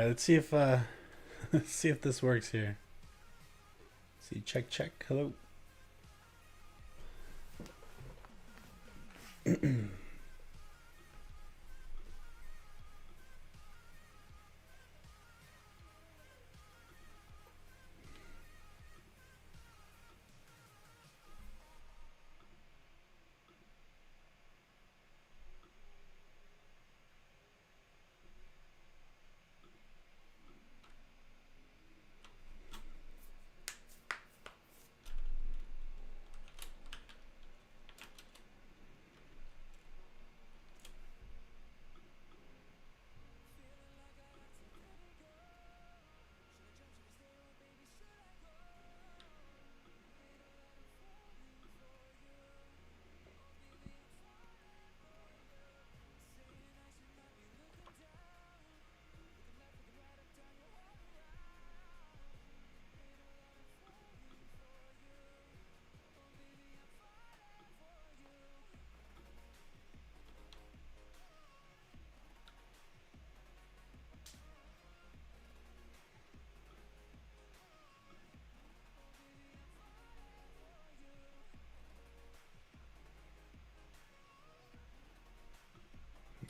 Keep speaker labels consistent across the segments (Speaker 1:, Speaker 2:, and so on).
Speaker 1: right, let's see if let's see if this works here. See, check. Hello.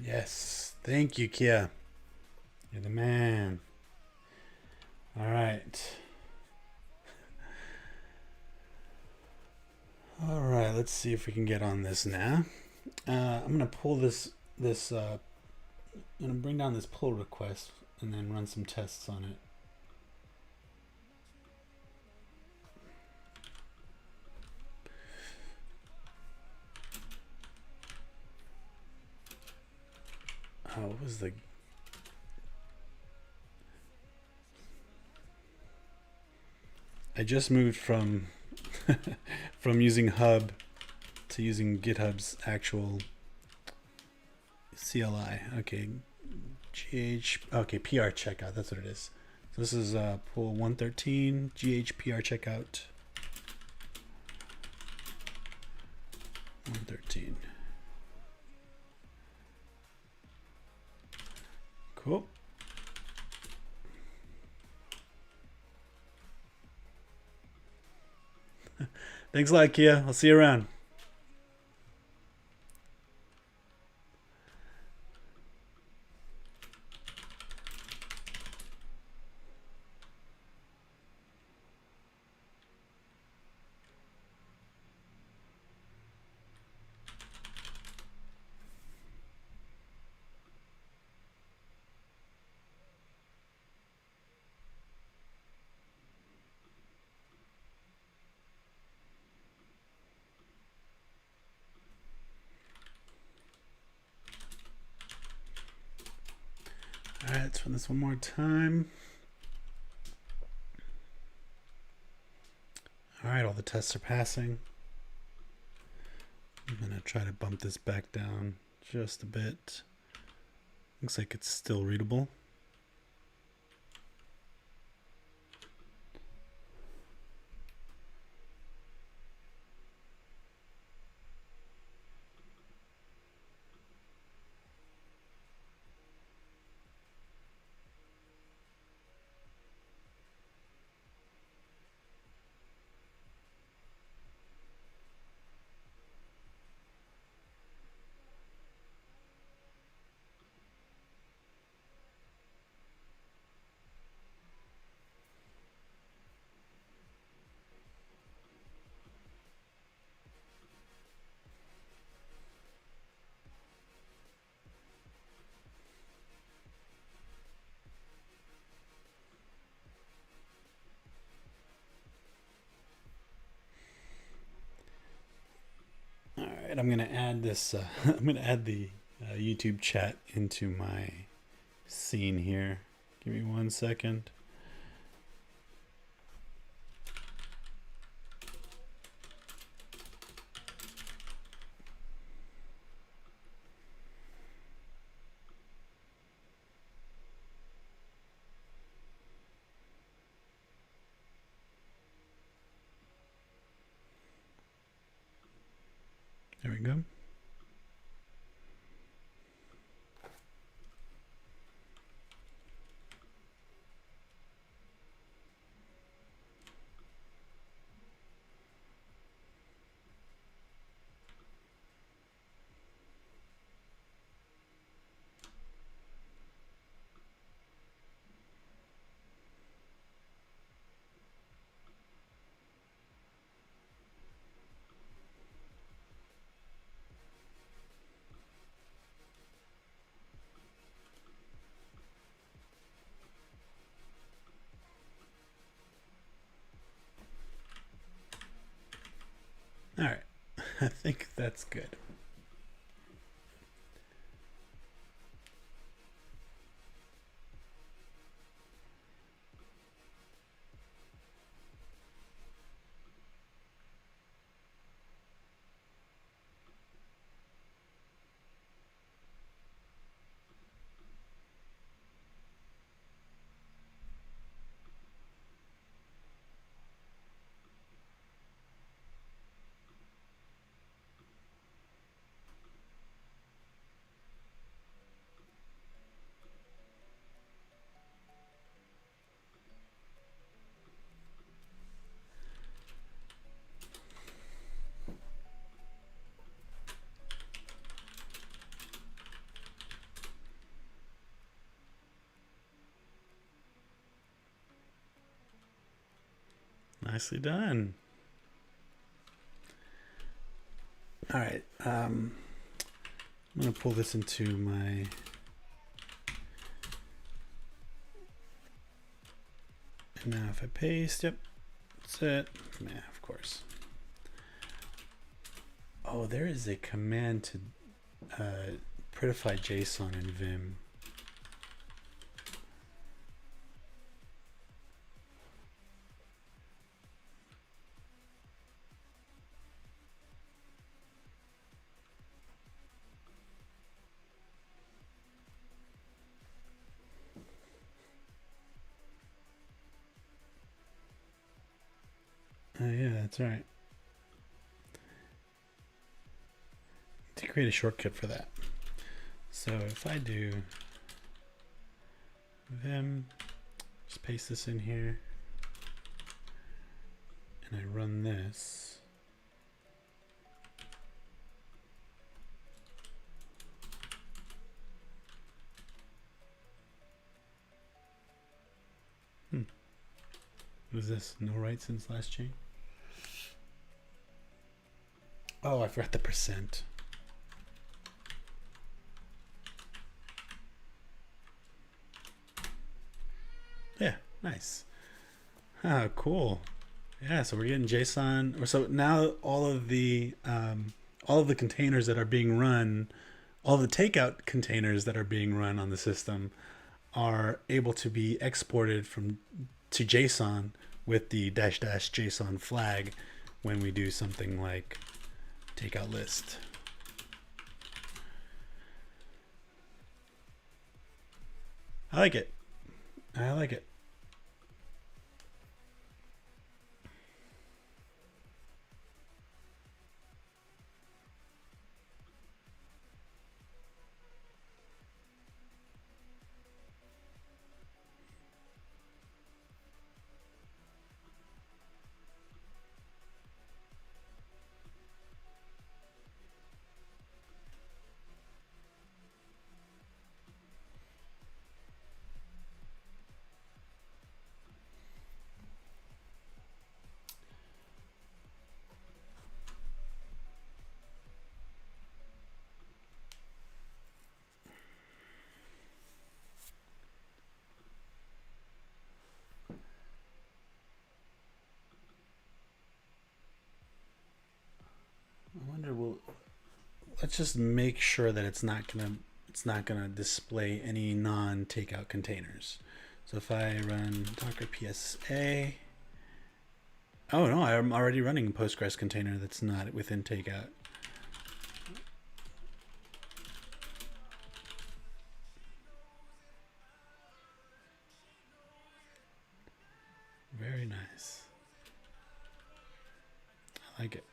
Speaker 1: Yes, thank you, Kia. You're the man. All right. All right, let's see if we can get on this now. I'm gonna pull this. I'm gonna bring down this pull request and then run some tests on it. Oh, what was the? I just moved from from using Hub to using GitHub's actual CLI. Okay, Okay, PR checkout. That's what it is. So this is pull 113 GHPR checkout. 113. Cool. Thanks a lot, Kia. I'll see you around. All right, let's run this one more time. All right, all the tests are passing. I'm gonna try to bump this back down just a bit. Looks like it's still readable. All right, I'm gonna add this. I'm gonna add the YouTube chat into my scene here. Give me 1 second. There we go. I think that's good. Nicely done. All right. I'm going to pull this into my... And now if I paste, yep, that's it. Yeah, of course. Oh, there is a command to prettify JSON in Vim. Yeah, that's right. To create a shortcut for that. So if I do Vim, just paste this in here, and I run this. What is this? No write since last chain? Oh, I forgot the percent. Yeah, nice. Ah, cool. Yeah, so we're getting JSON. So now all of the containers that are being run, all the takeout containers that are being run on the system are able to be exported to JSON with the --JSON flag when we do something like takeout list. I like it. I like it. I wonder, let's just make sure that it's not gonna display any non-takeout containers. So if I run docker psa, oh no, I'm already running a Postgres container that's not within takeout. Very nice. I like it.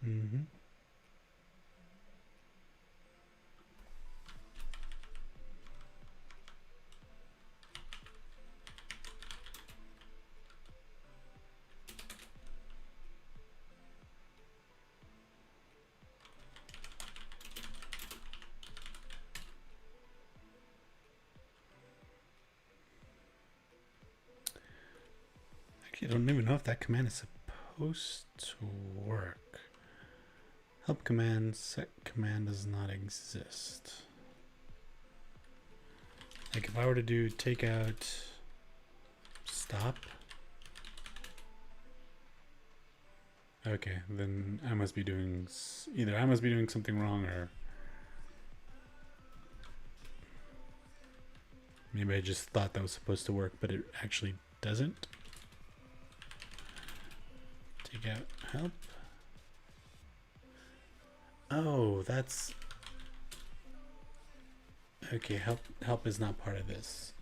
Speaker 1: Mm-hmm. Actually, I don't even know if that command is supposed to work. Help command, set command does not exist. Like if I were to do takeout stop. Okay, then I must be doing, either I must be doing something wrong, or maybe I just thought that was supposed to work, but it actually doesn't. Takeout help. Oh, that's okay. Help is not part of this.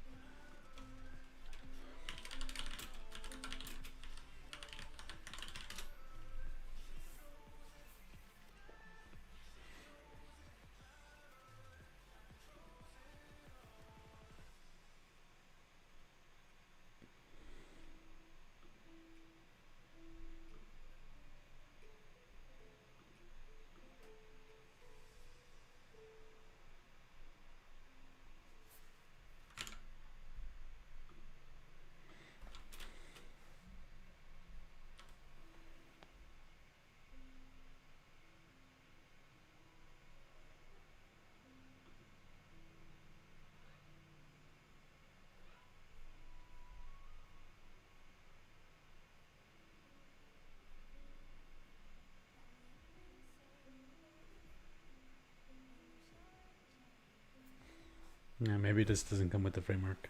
Speaker 1: Yeah, maybe this doesn't come with the framework.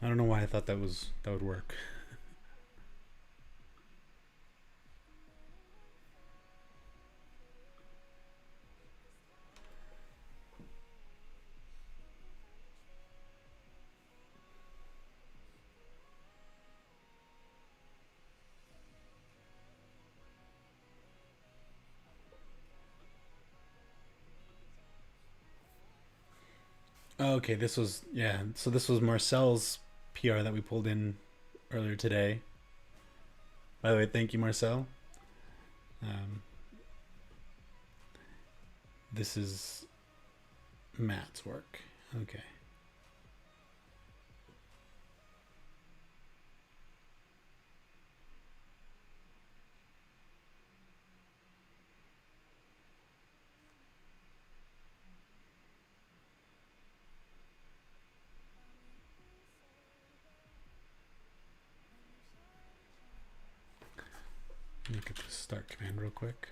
Speaker 1: I don't know why I thought that would work. Oh, okay, this was, yeah. So this was Marcel's PR that we pulled in earlier today. By the way, thank you, Marcel. Um, this is Matt's work. Okay. Look at the start command real quick.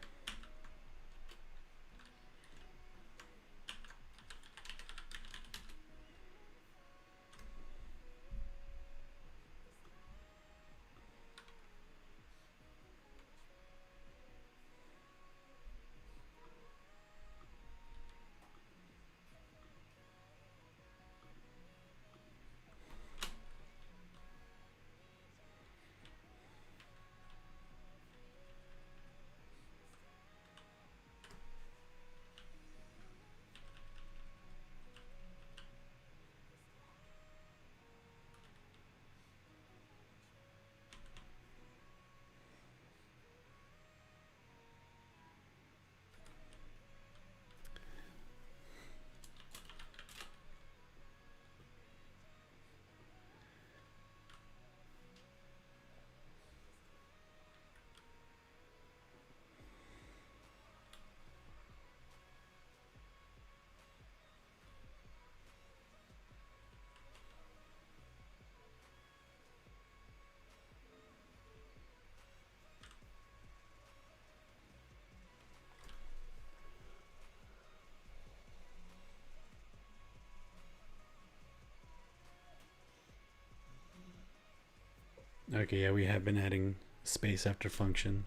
Speaker 1: Okay, yeah, we have been adding space after function.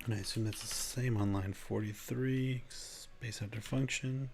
Speaker 1: And I assume that's the same on line 43, space after function.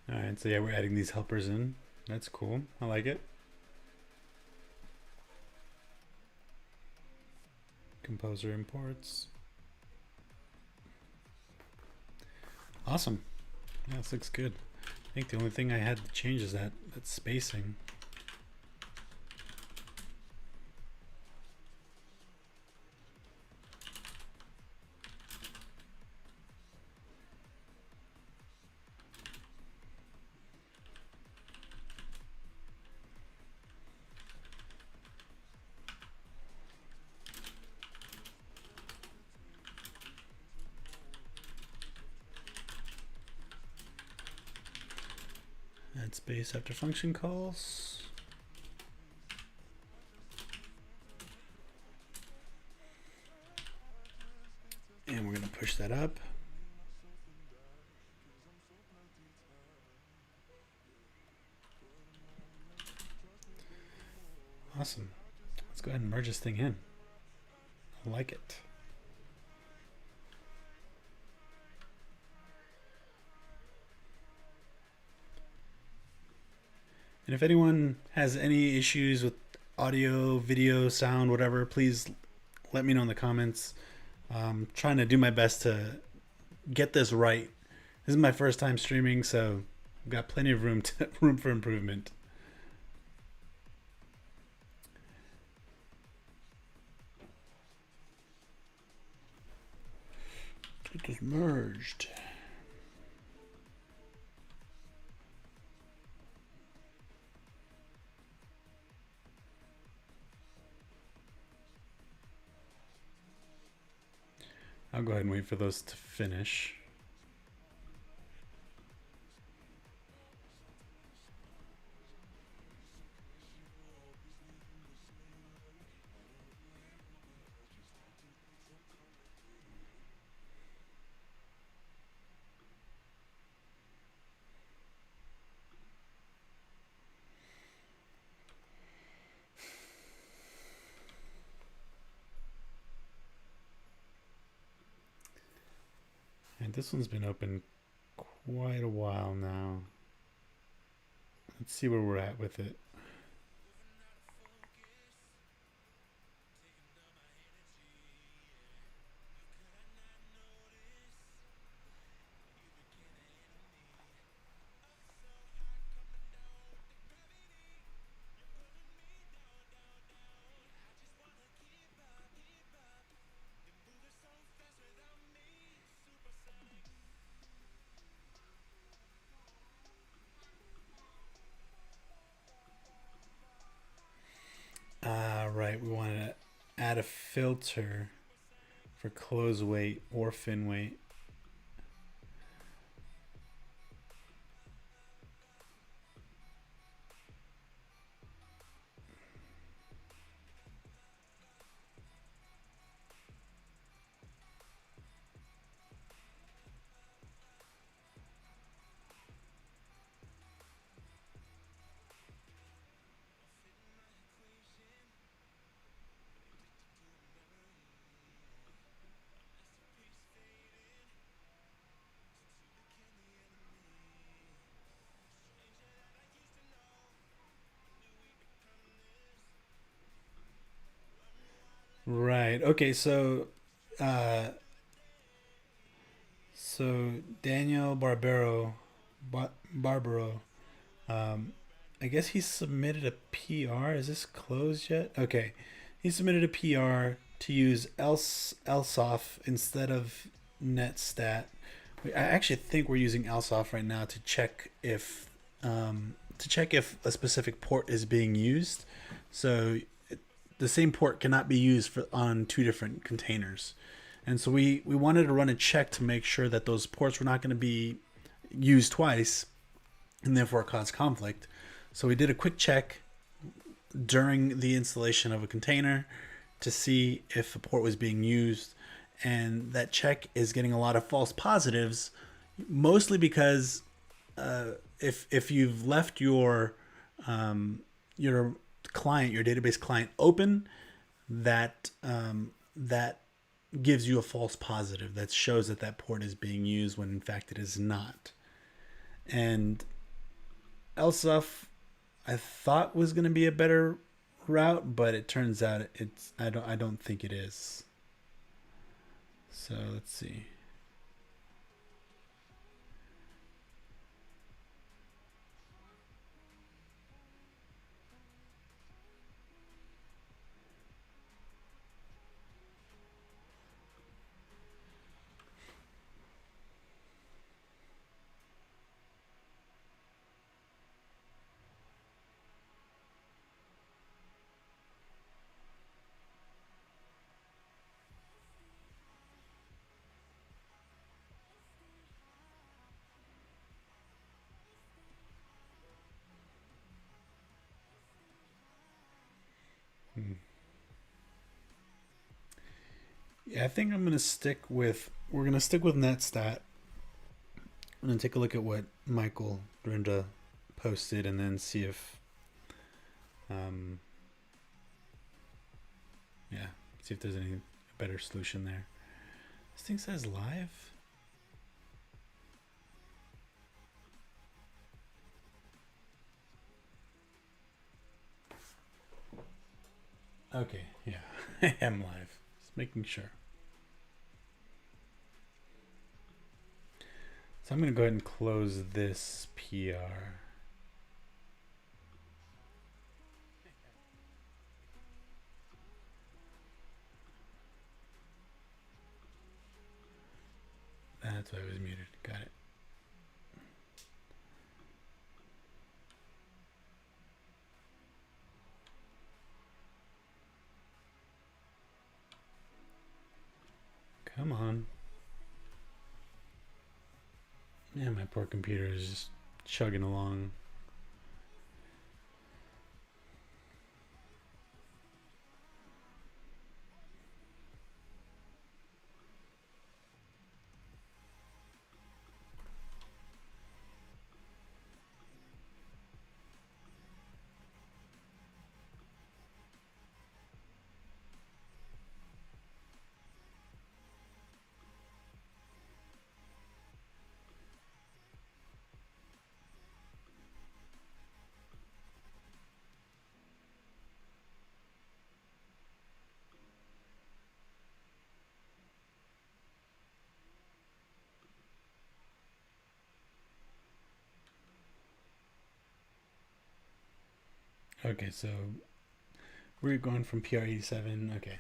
Speaker 1: All right, so yeah, we're adding these helpers in. That's cool. I like it. Composer imports. Awesome. Yeah, this looks good. I think the only thing I had to change is that spacing. Add space after function calls. And we're going to push that up. Awesome. Let's go ahead and merge this thing in. I like it. And if anyone has any issues with audio, video, sound, whatever, please let me know in the comments. I'm trying to do my best to get this right. This is my first time streaming, so I've got plenty of room for improvement. It is merged. I'll go ahead and wait for those to finish. And this one's been open quite a while now. Let's see where we're at with it. Right, we want to add a filter for close weight or fin weight. Right. Okay. Uh, so Daniel Barbaro. Um, I guess he submitted a PR. Is this closed yet? Okay. He submitted a PR to use Elsoff instead of Netstat. I actually think we're using Elsoff right now to check if a specific port is being used. So the same port cannot be used on two different containers. And so we wanted to run a check to make sure that those ports were not going to be used twice and therefore cause conflict. So we did a quick check during the installation of a container to see if a port was being used. And that check is getting a lot of false positives, mostly because if you've left your client, your database client open, that that gives you a false positive that shows that port is being used when in fact it is not. And Elsuff I thought was going to be a better route, but it turns out it's I don't think it is. So let's see. Hmm. Yeah, I think we're gonna stick with NetStat. I'm gonna take a look at what Michael Drinda posted and then see if um yeah, see if there's any better solution there. This thing says live. Okay, yeah, I am live. Just making sure. So I'm gonna go ahead and close this PR. That's why I was muted. Got it. Come on. Yeah, my poor computer is just chugging along. Okay, so we're going from PR87. Okay.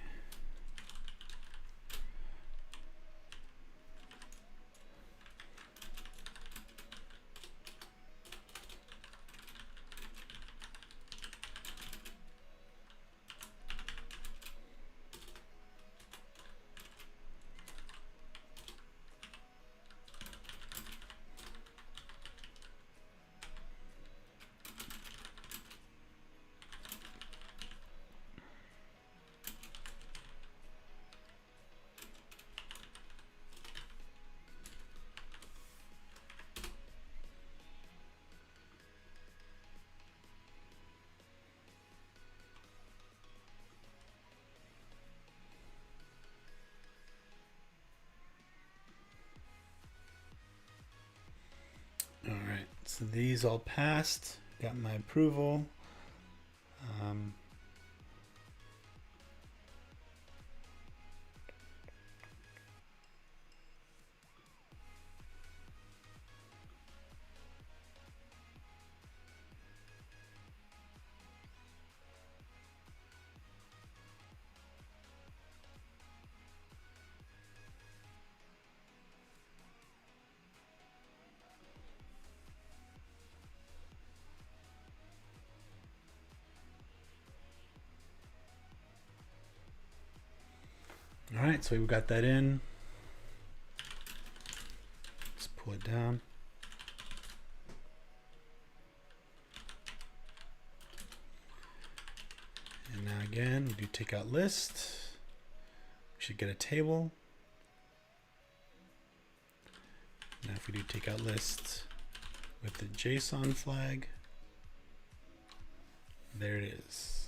Speaker 1: All right. So these all passed. Got my approval. Um, all right. So we got that in. Let's pull it down. And now again, we do takeout list. We should get a table. Now if we do takeout list with the JSON flag, there it is.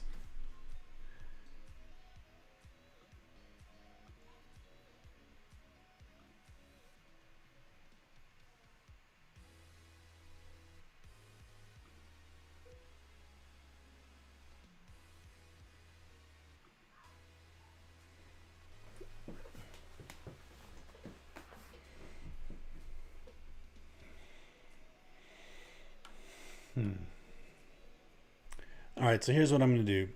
Speaker 1: All right, so here's what I'm going to do.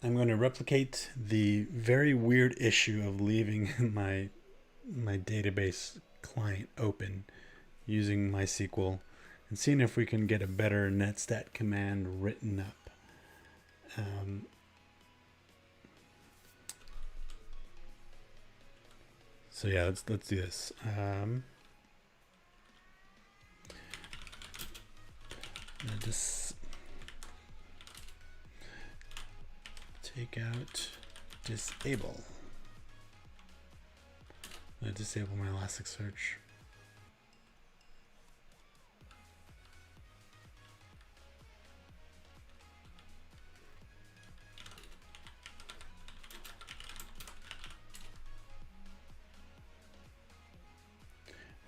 Speaker 1: I'm going to replicate the very weird issue of leaving my database client open using MySQL and seeing if we can get a better netstat command written up. So yeah, let's do this. Just takeout disable. I'm going to disable my Elasticsearch.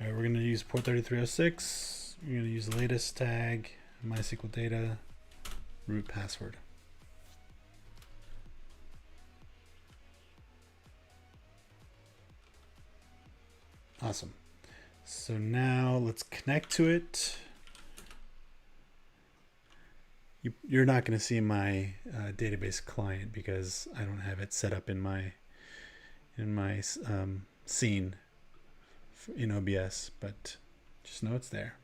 Speaker 1: All right, we're going to use port 3306. We're going to use the latest tag, MySQL data, root password. Awesome. So now let's connect to it. You're not going to see my database client because I don't have it set up in my scene in OBS, but just know it's there.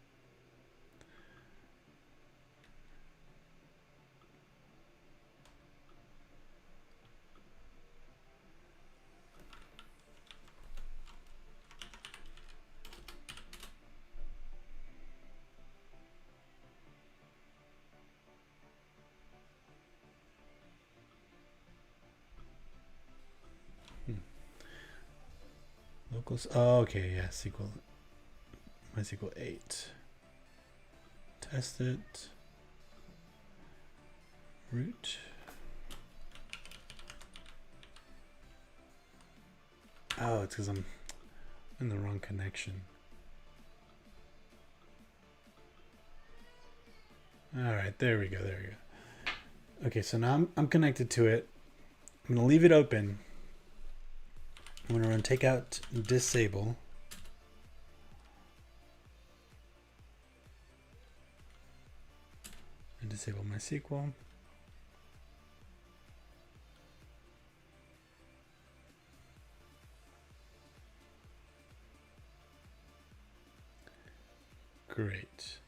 Speaker 1: Locals. Oh, okay, yeah, SQL. MySQL 8. Test it. Root. Oh, it's because I'm in the wrong connection. All right, there we go. There we go. Okay, so now I'm connected to it. I'm going to leave it open. I'm going to run takeout disable. And disable MySQL. Great.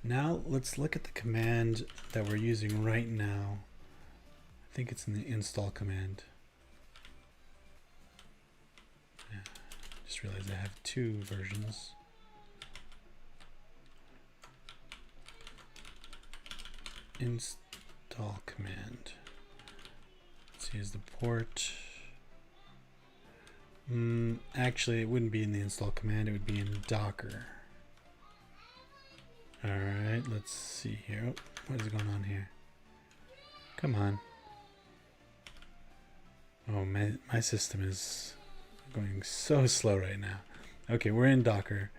Speaker 1: Now let's look at the command that we're using right now. I think it's in the install command. Yeah, just realized I have two versions. Install command. Let's use the port. Actually, it wouldn't be in the install command. It would be in Docker. All right, let's see here. Oh, what is going on here? Come on. Oh, my system is going so slow right now. Okay, we're in Docker,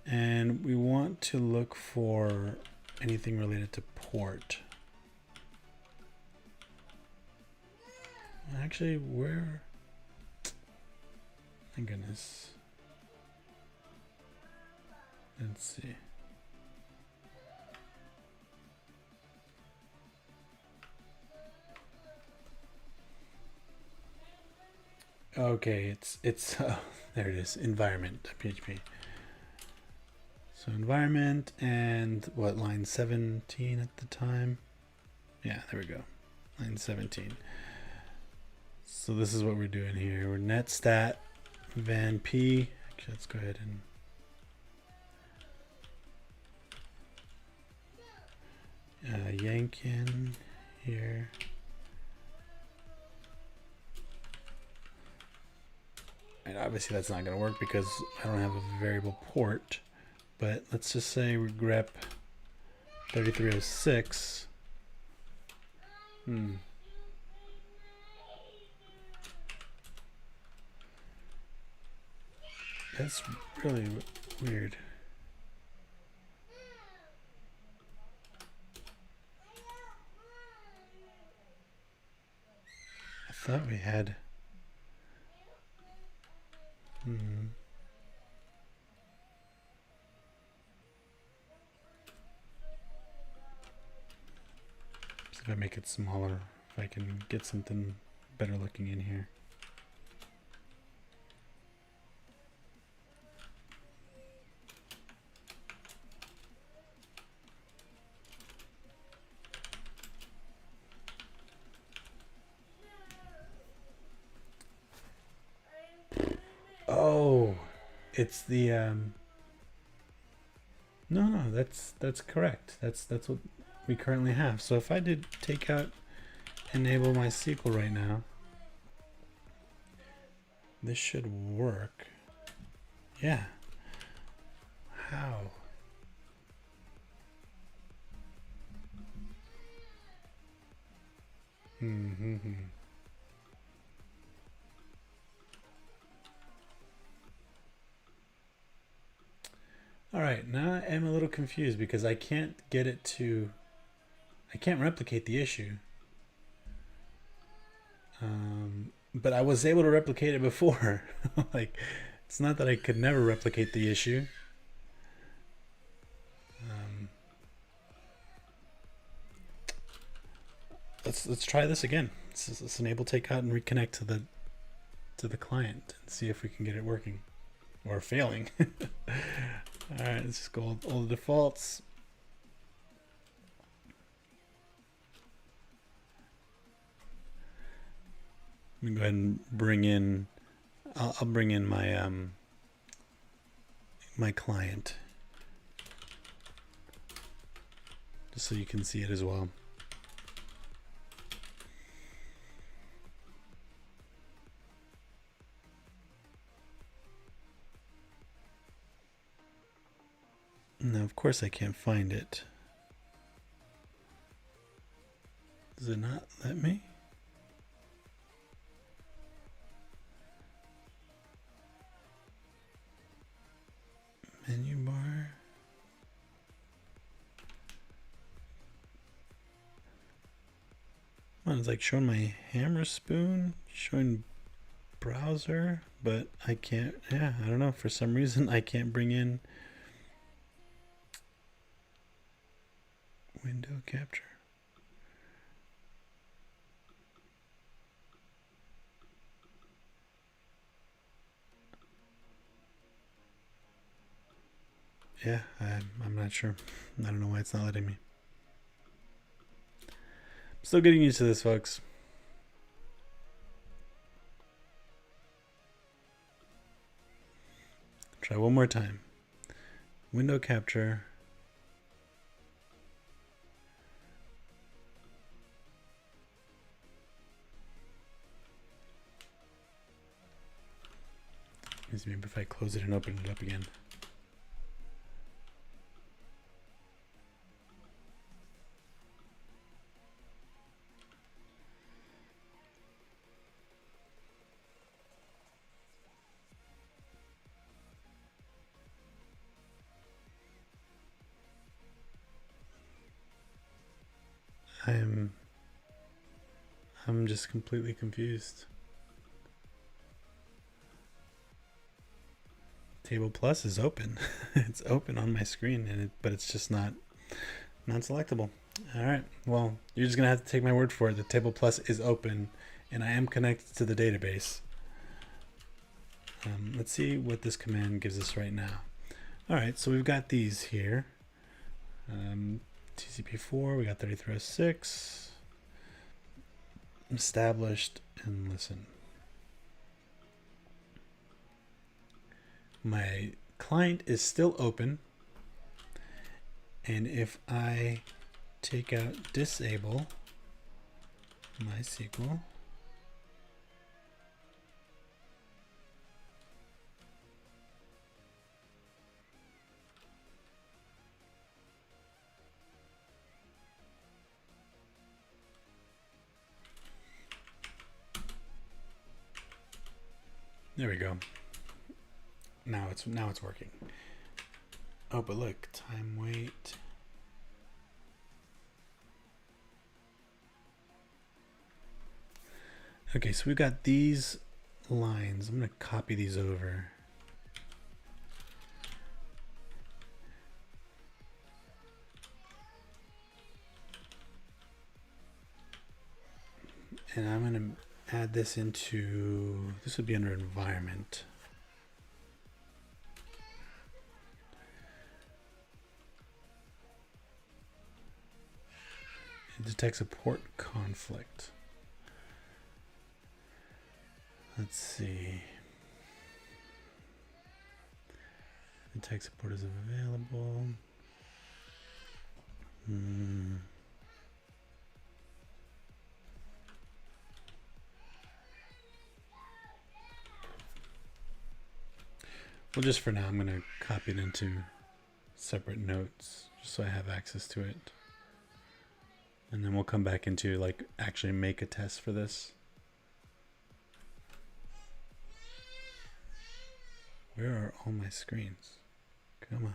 Speaker 1: and we want to look for anything related to port. Actually, where? My goodness. Let's see. Okay, it's there it is, environment.php. So environment and what, line 17 at the time? Yeah, there we go, line 17. So this is what we're doing here. We're netstat van p. Actually, let's go ahead and yank in here. And obviously that's not going to work because I don't have a variable port. But let's just say we grep 3306. That's really weird. I thought we had... if I make it smaller, if I can get something better looking in here. Oh, it's the no, that's correct. That's what we currently have. So if I did takeout enable MySQL right now, this should work. Yeah. How? Mm-hmm. All right, now I'm a little confused because I can't get it to, I can't replicate the issue. But I was able to replicate it before. Like, it's not that I could never replicate the issue. Let's try this again. Let's enable takeout and reconnect to the client and see if we can get it working or failing. All right, let's just go all the defaults. Let me go ahead and bring in. I'll bring in my my client just so you can see it as well. Now, of course, I can't find it. Does it not let me? Menu bar. Well, it's like showing my hammer spoon, showing browser, but I can't. Yeah, I don't know. For some reason, I can't bring in window capture. Yeah, I'm not sure. I don't know why it's not letting me. Still getting used to this, folks. Try one more time. Window capture. Maybe if I close it and open it up again. I'm just completely confused. Table Plus is open. It's open on my screen, but it's just not selectable. All right. Well, you're just gonna have to take my word for it. The Table Plus is open, and I am connected to the database. Let's see what this command gives us right now. All right. So we've got these here. TCP4. We got 3306. Established and listen. My client is still open, and if I take out disable MySQL, there we go. Now it's working. Oh, but look, time wait. Okay, so we've got these lines. I'm going to copy these over. And I'm going to add this into, this would be under environment. It detects a port conflict. Let's see. The tech support is available. Well, just for now, I'm going to copy it into separate notes just so I have access to it. And then we'll come back into like actually make a test for this. Where are all my screens? Come on.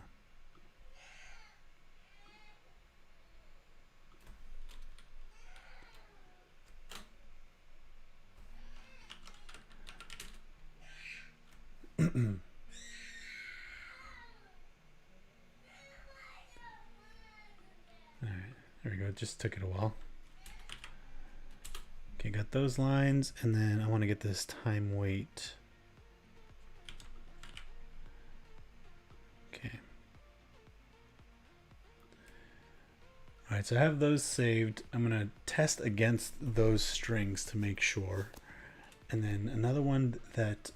Speaker 1: Alright, there we go. It just took it a while. Okay, got those lines, and then I want to get this time weight. Okay. Alright, so I have those saved. I'm going to test against those strings to make sure. And then another one that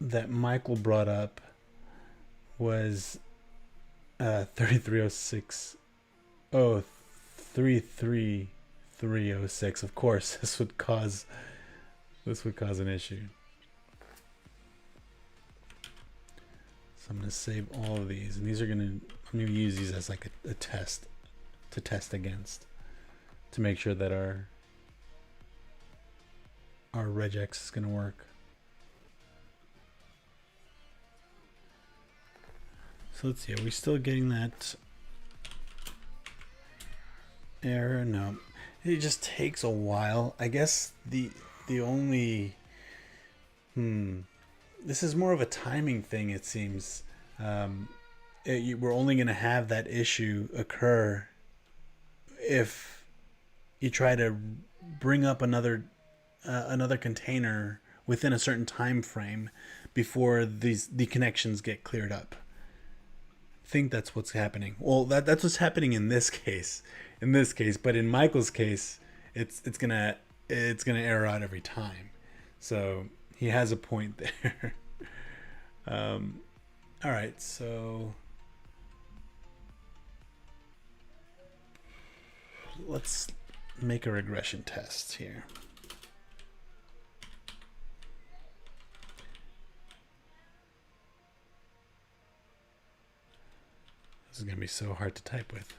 Speaker 1: that Michael brought up was 3306. Oh, 33306. Of course, this would cause an issue. So I'm going to save all of these, and I'm going to use these as like a test to test against to make sure that our regex is going to work. So let's see, are we still getting that error? No, it just takes a while. I guess the only this is more of a timing thing, it seems. We're only going to have that issue occur if you try to bring up another container within a certain time frame before the connections get cleared up. I think that's what's happening. Well, that's what's happening in this case. But in Michael's case, it's gonna error out every time. So he has a point there. All right, so let's make a regression test here. This is going to be so hard to type with.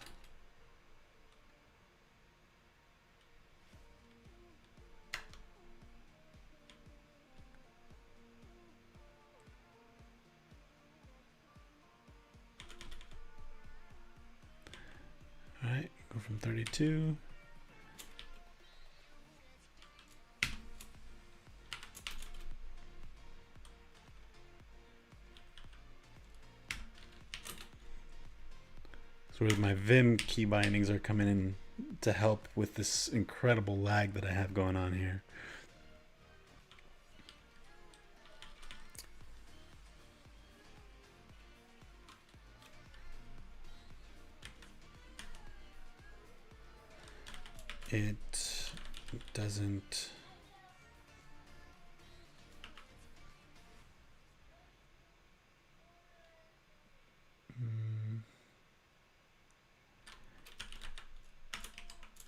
Speaker 1: All right, go from 32. So my Vim key bindings are coming in to help with this incredible lag that I have going on here. It doesn't.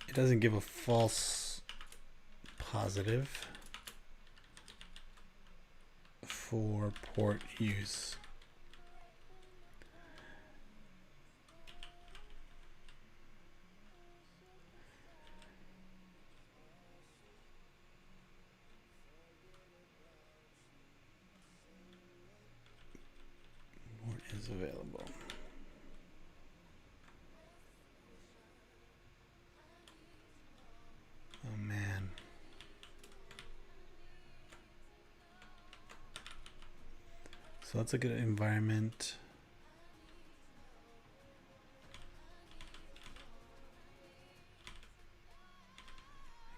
Speaker 1: It doesn't give a false positive for port use. Port is available. Oh man. So let's look at environment.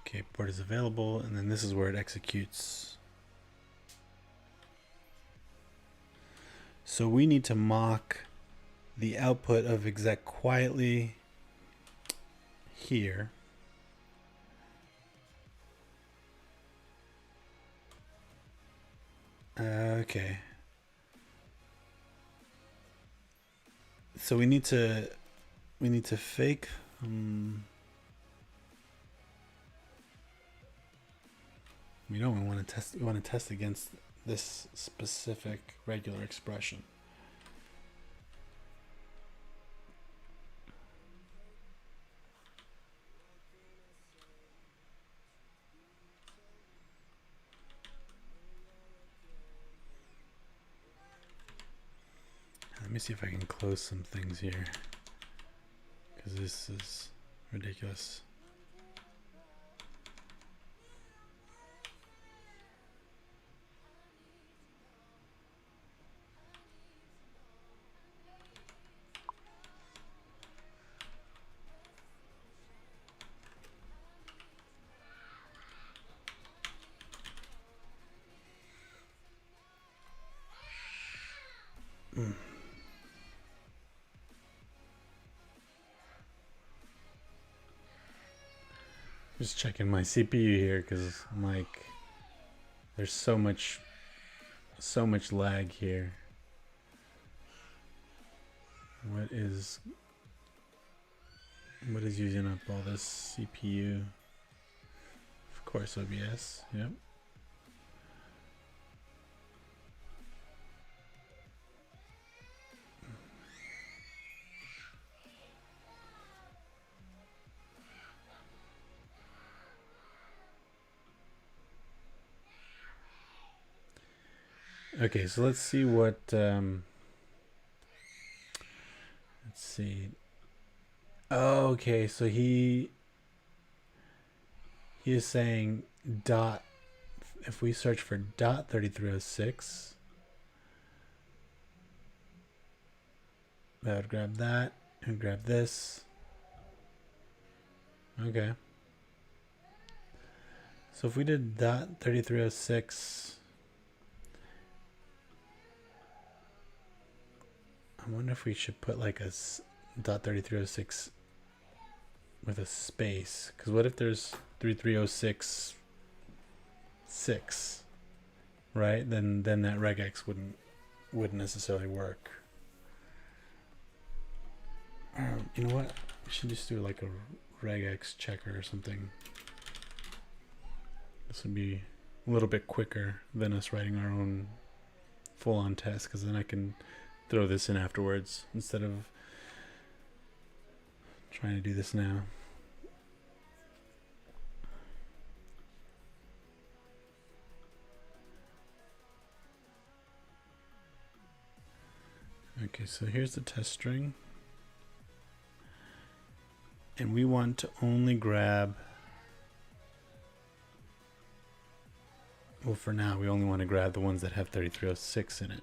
Speaker 1: Okay, port is available, and then this is where it executes. So we need to mock the output of exec quietly here. Okay. So we need to fake. We don't want to test. We want to test against this specific regular expression. Let me see if I can close some things here, because this is ridiculous. Just checking my CPU here because I'm like, there's so much lag here. What is using up all this CPU? Of course, OBS. Yep. Okay, so let's see what. Let's see. Oh, okay, so he is saying dot. If we search for dot 3306, I would grab that and grab this. Okay. So if we did dot 3306. I wonder if we should put like a dot 3306 with a space, because what if there's 3306 6, right? Then that regex wouldn't necessarily work. You know what? We should just do like a regex checker or something. This would be a little bit quicker than us writing our own full-on test, because then I can throw this in afterwards instead of trying to do this now. Okay, so here's the test string. And we want to only grab, well, for now, we only want to grab the ones that have 3306 in it.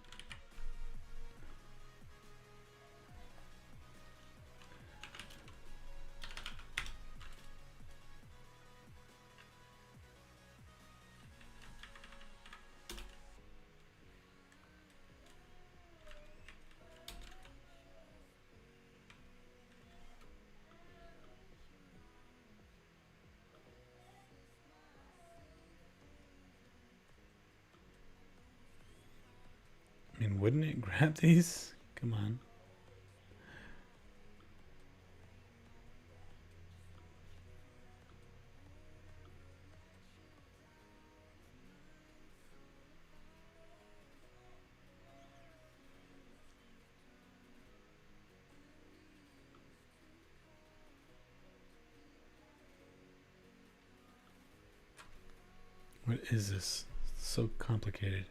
Speaker 1: I mean, wouldn't it grab these? Come on. What is this? It's so complicated.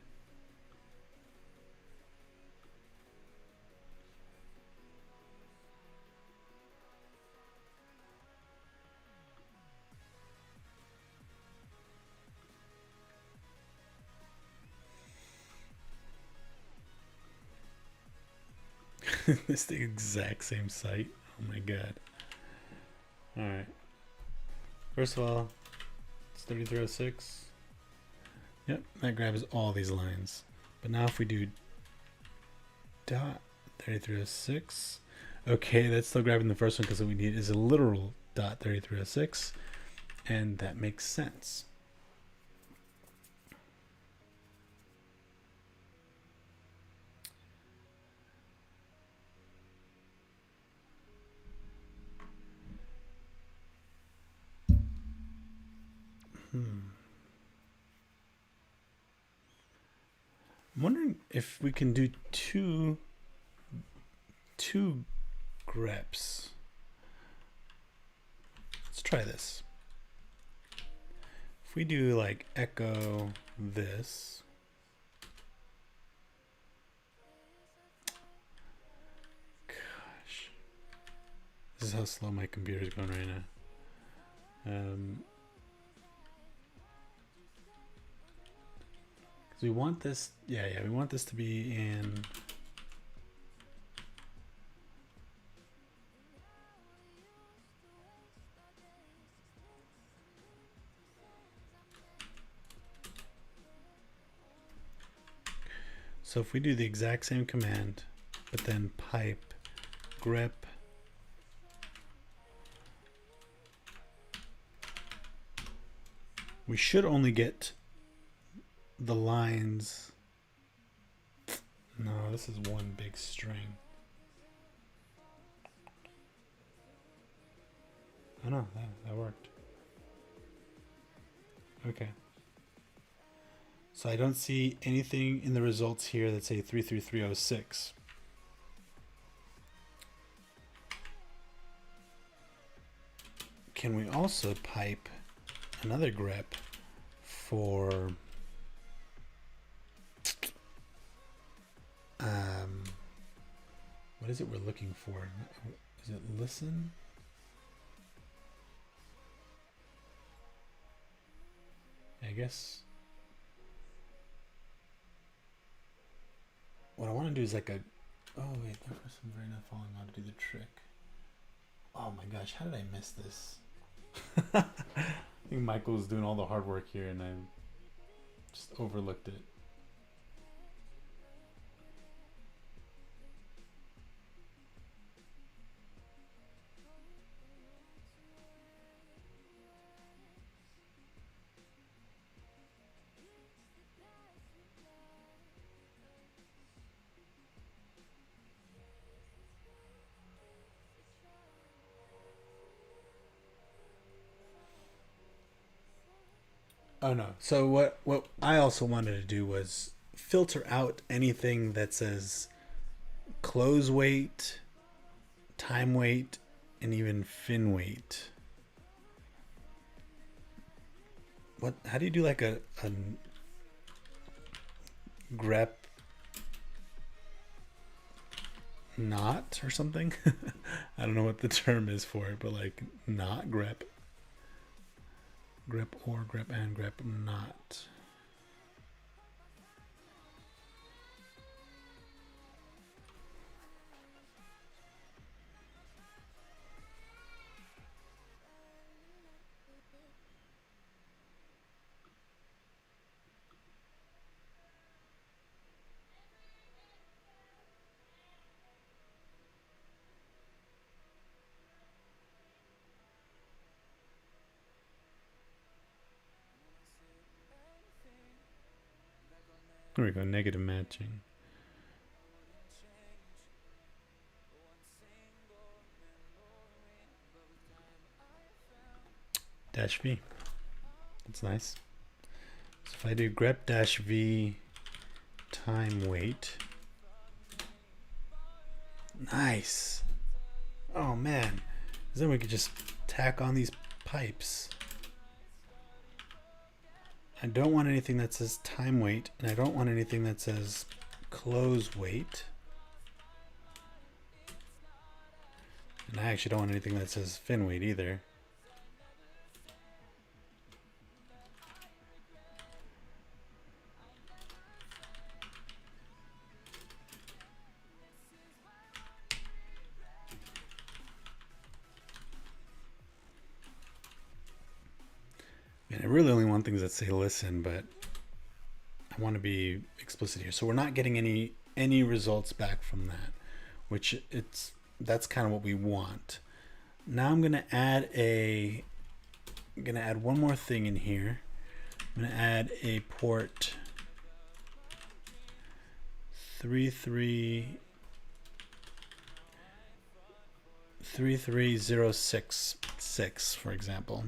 Speaker 1: It's the exact same site. Oh my god. Alright. First of all, 3306. Yep, that grabs all these lines. But now if we do dot 3306, okay, that's still grabbing the first one because what we need is a literal dot 3306, and that makes sense. I'm wondering if we can do two greps. Let's try this. If we do like echo this, gosh, this is how slow my computer is going right now. Because we want this, yeah, we want this to be in. So if we do the exact same command, but then pipe grep we should only get the lines. No, this is one big string. Oh no, that worked. Okay. So I don't see anything in the results here that say 33306. Can we also pipe another grep for what is it we're looking for? Is it listen? I guess what I want to do is like a, oh wait, that person's very not following how to do the trick. Oh my gosh, how did I miss this? I think Michael's doing all the hard work here and I just overlooked it. Oh no. So what I also wanted to do was filter out anything that says close weight, time weight, and even fin weight. What, how do you do like a grep not or something? I don't know what the term is for it, but like not grep. Grep or grep and grep not. There we go, negative matching. Dash V. That's nice. So if I do grep dash V time weight. Nice. Oh man. Then we could just tack on these pipes. I don't want anything that says time weight, and I don't want anything that says close weight. And I actually don't want anything that says fin weight either. And I really only want things that say listen, but I want to be explicit here. So we're not getting any results back from that, which that's kind of what we want. Now I'm gonna add one more thing in here. I'm gonna add a port 33066, for example.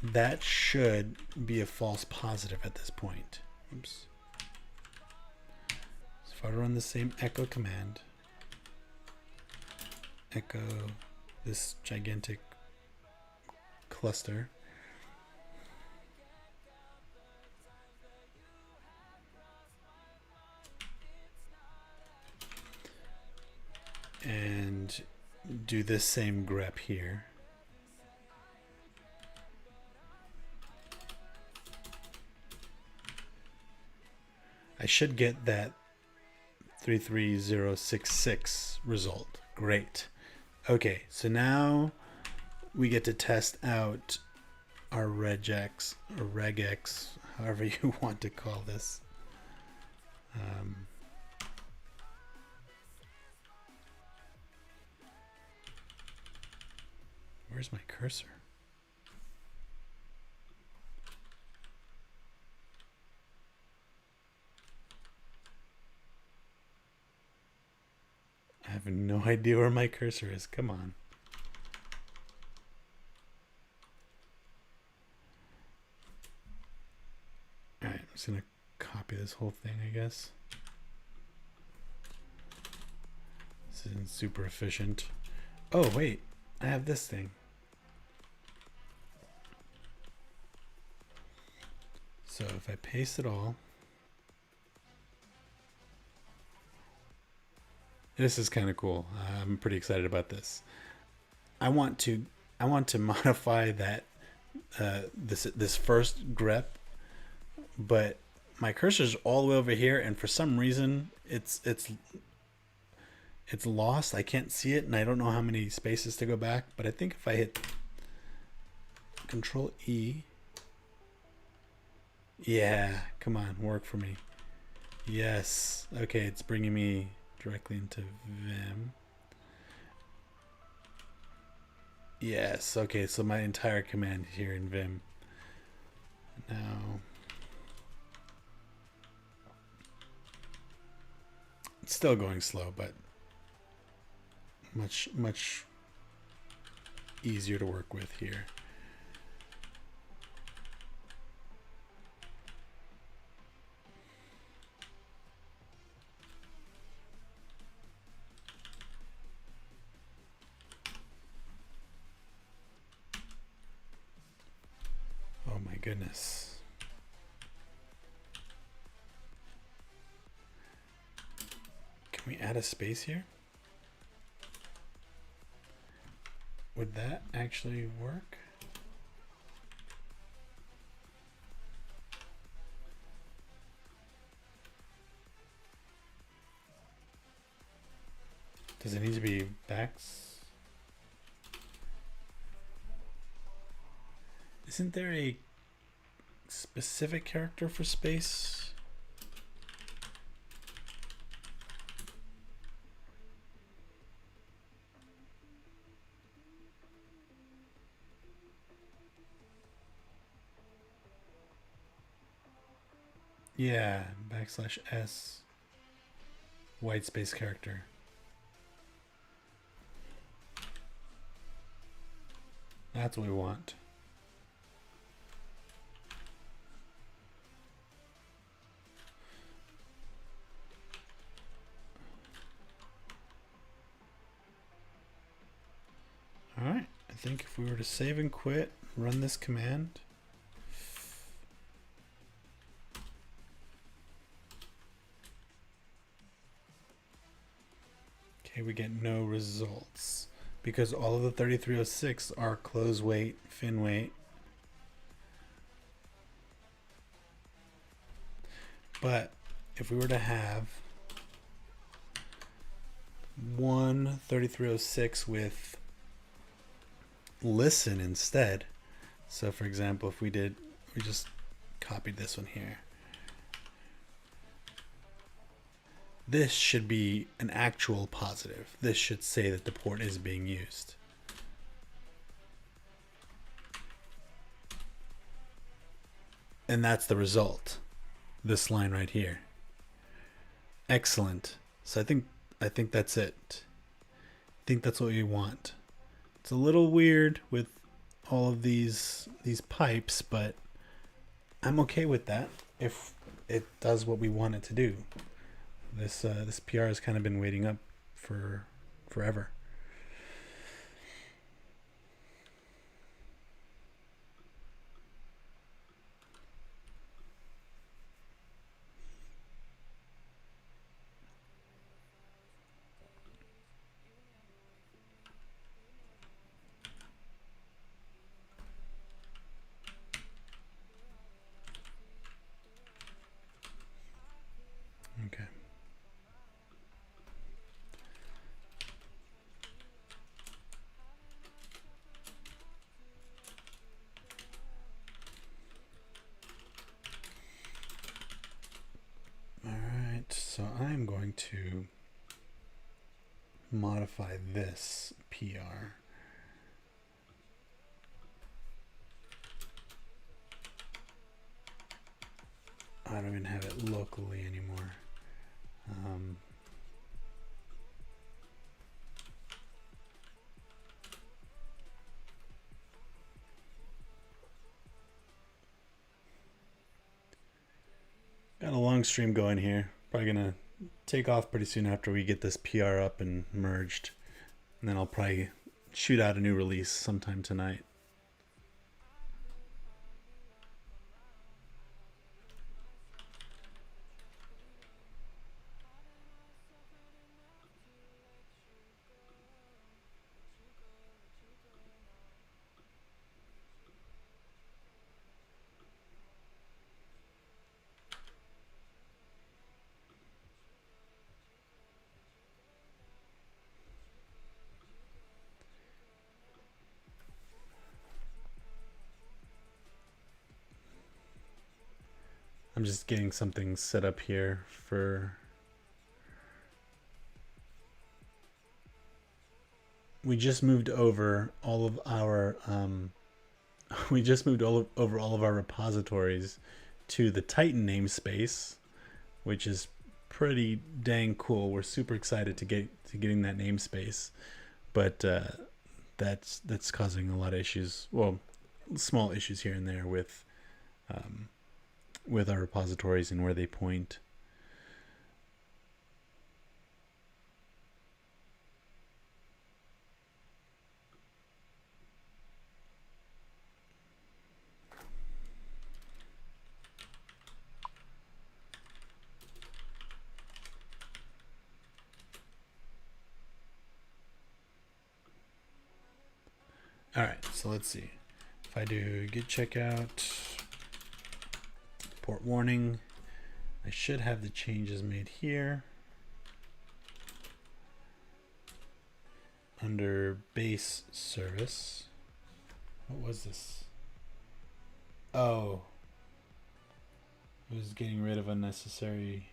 Speaker 1: That should be a false positive at this point. Oops. So if I run the same echo command, echo this gigantic cluster, and do this same grep here, I should get that 33066 result. Great. Okay, so now we get to test out our regex or regex, however you want to call this. Where's my cursor? I have no idea where my cursor is. Come on. All right, I'm just gonna copy this whole thing, I guess. This isn't super efficient. Oh, wait, I have this thing. So if I paste it all, this is kind of cool. I'm pretty excited about this. I want to modify that this first grep, but my cursor's all the way over here, and for some reason it's lost. I can't see it, and I don't know how many spaces to go back. But I think if I hit Control E, yeah, come on, work for me. Yes, okay, it's bringing me directly into Vim. Yes, okay, so my entire command here in Vim. Now, it's still going slow, but much easier to work with here. Oh my goodness. Can we add a space here? Would that actually work? Does it need to be backs? Isn't there a specific character for space? Yeah, \S white space character. That's what we want. All right, I think if we were to save and quit, run this command. Okay, we get no results because all of the 3306 are close weight, fin weight. But if we were to have one 3306 with listen instead. So for example, if we just copied this one here. This should be an actual positive. This should say that the port is being used. And that's the result. This line right here. Excellent. So I think that's it. I think that's what we want. It's a little weird with all of these pipes, but I'm okay with that if it does what we want it to do. This PR has kind of been waiting up for forever. Okay. All right, so I'm going to modify this PR. I don't even have it locally anymore. Got a long stream going here. Probably gonna take off pretty soon after we get this PR up and merged. And then I'll probably shoot out a new release sometime tonight. I'm just getting something set up here for... We just moved over all of our over all of our repositories to the Titan namespace, which is pretty dang cool. We're super excited to getting that namespace, but that's causing a lot of issues. Well, small issues here and there with our repositories and where they point. All right, so let's see. If I do git checkout, port warning, I should have the changes made here. Under base service. What was this? Oh, it was getting rid of unnecessary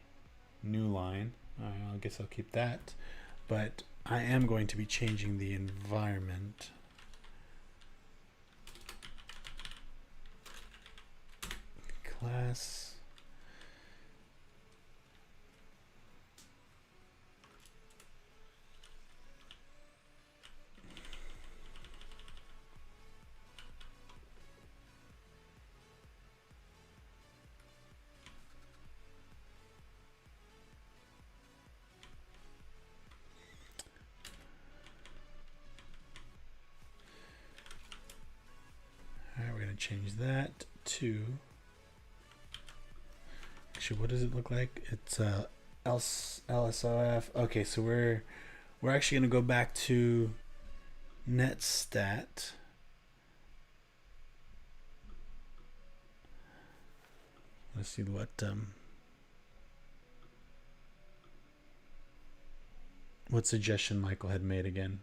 Speaker 1: new line. I guess I'll keep that. But I am going to be changing the environment. Class. All right, we're going to change that to... Actually, what does it look like? It's LSOF. Okay, so we're actually going to go back to netstat. Let's see what suggestion Michael had made again.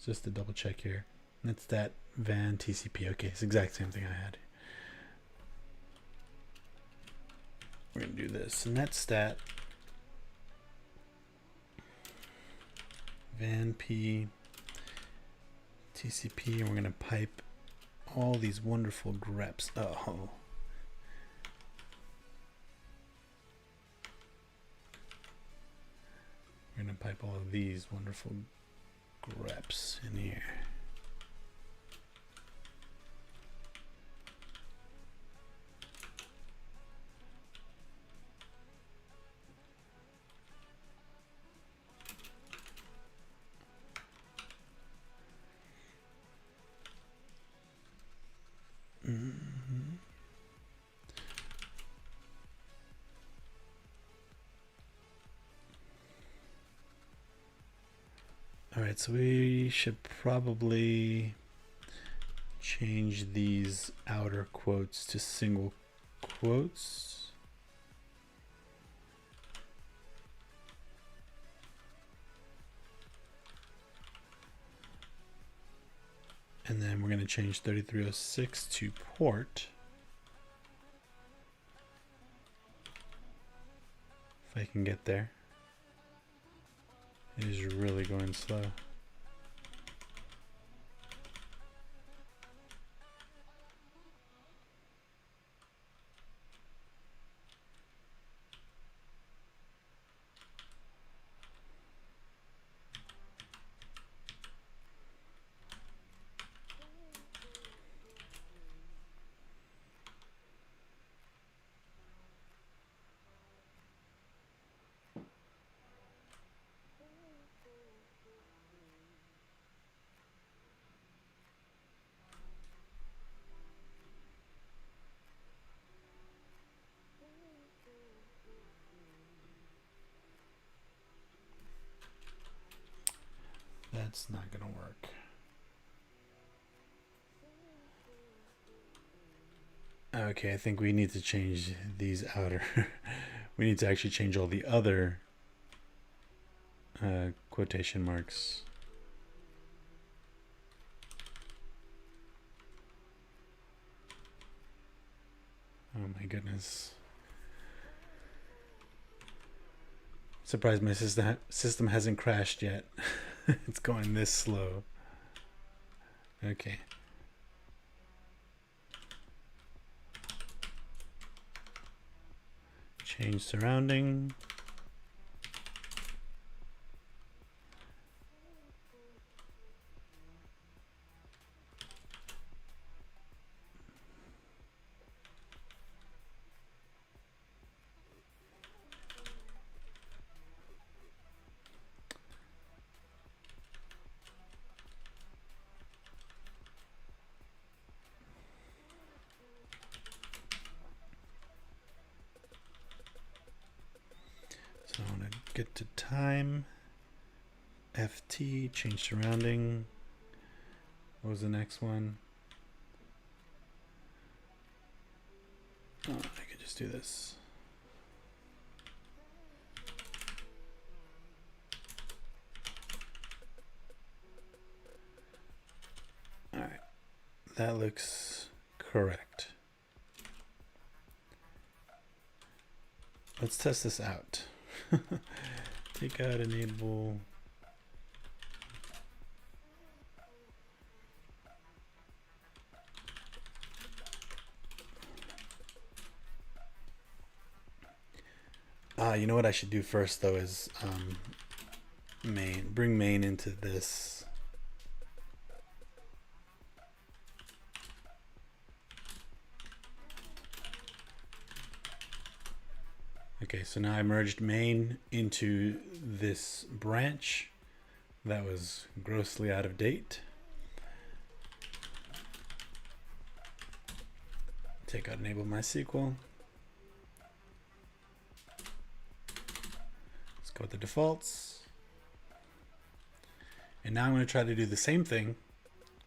Speaker 1: Just to double check here. Netstat van TCP. Okay, it's the exact same thing I had. We're gonna do this netstat van p TCP, and we're gonna pipe all these wonderful greps. Oh. We're gonna pipe all of these wonderful greps in here. All right, so we should probably change these outer quotes to single quotes. And then we're going to change 3306 to port. If I can get there. It is really going slow. That's not going to work. Okay, I think we need to change these outer. We need to actually change all the other quotation marks. Oh my goodness. Surprised my system hasn't crashed yet. It's going this slow. Okay. Change surrounding. So I want to get to time. FT, change surrounding. What was the next one? Oh, I could just do this. All right, that looks correct. Let's test this out. Takeout, enable. You know what I should do first though is bring main into this. Okay, so now I merged main into this branch that was grossly out of date. Takeout, enable MySQL. Let's go with the defaults. And now I'm going to try to do the same thing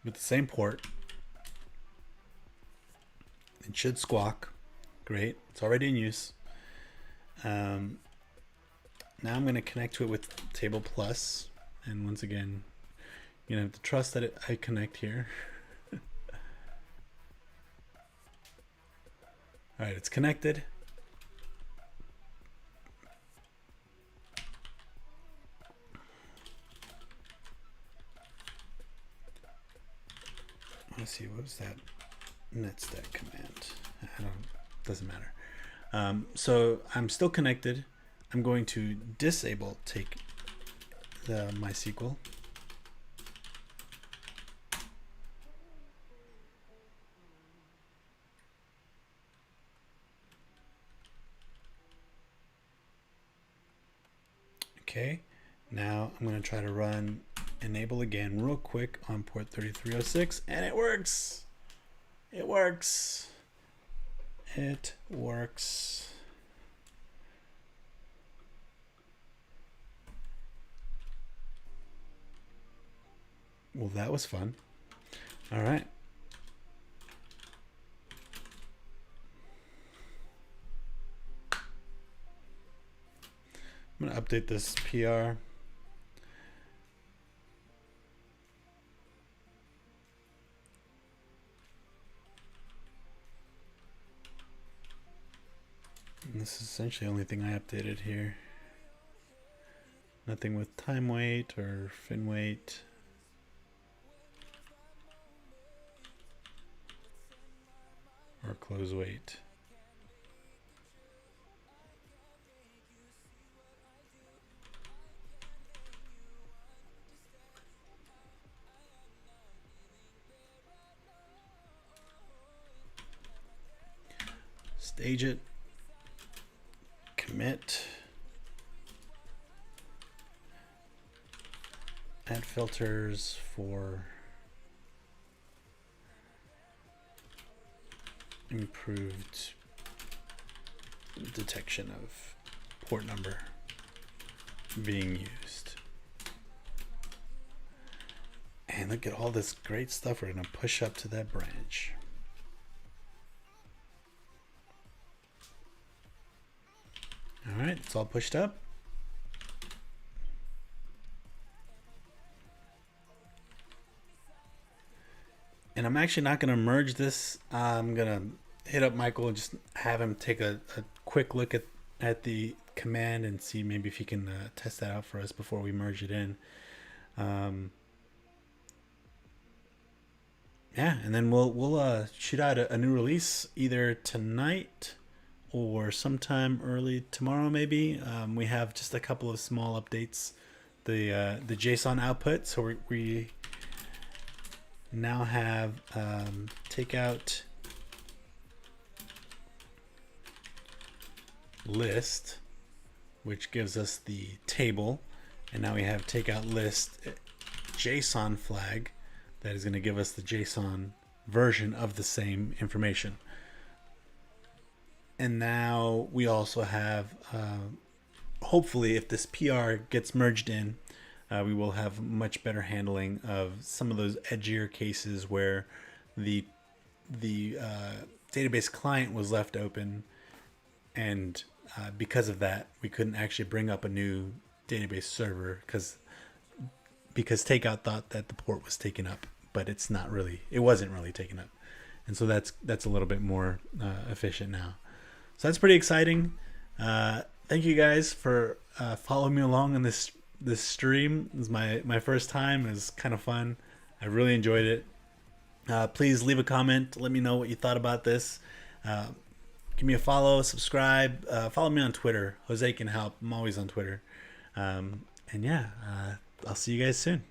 Speaker 1: with the same port. It should squawk. Great, it's already in use. Now I'm going to connect to it with Table Plus, and once again, you have to trust that I connect here. All right, it's connected. Let's see, what was that netstack command? Doesn't matter. So I'm still connected. I'm going to disable take the MySQL. Okay, now I'm going to try to run enable again real quick on port 3306, and it works. It works. It works. Well, that was fun. All right. I'm going to update this PR. And this is essentially the only thing I updated here. Nothing with time weight or fin weight. Or close weight. Stage it. Commit. Add filters for improved detection of port number being used. And look at all this great stuff we're going to push up to that branch. All right, it's all pushed up. And I'm actually not going to merge this. I'm going to hit up Michael and just have him take a quick look at the command and see maybe if he can test that out for us before we merge it in. Yeah, and then we'll shoot out a new release either tonight or sometime early tomorrow maybe. We have just a couple of small updates. The JSON output, so we now have Takeout list, which gives us the table, and now we have Takeout list JSON flag that is going to give us the JSON version of the same information. And now we also have, hopefully if this PR gets merged in, we will have much better handling of some of those edgier cases where the database client was left open, and because of that, we couldn't actually bring up a new database server because Takeout thought that the port was taken up, but it wasn't really taken up, and so that's a little bit more efficient now. So that's pretty exciting. Thank you guys for following me along in this stream. This is my first time. It was kind of fun. I really enjoyed it. Please leave a comment. Let me know what you thought about this. Give me a follow, subscribe. Follow me on Twitter, JoseCanHelp. I'm always on Twitter. And yeah, I'll see you guys soon.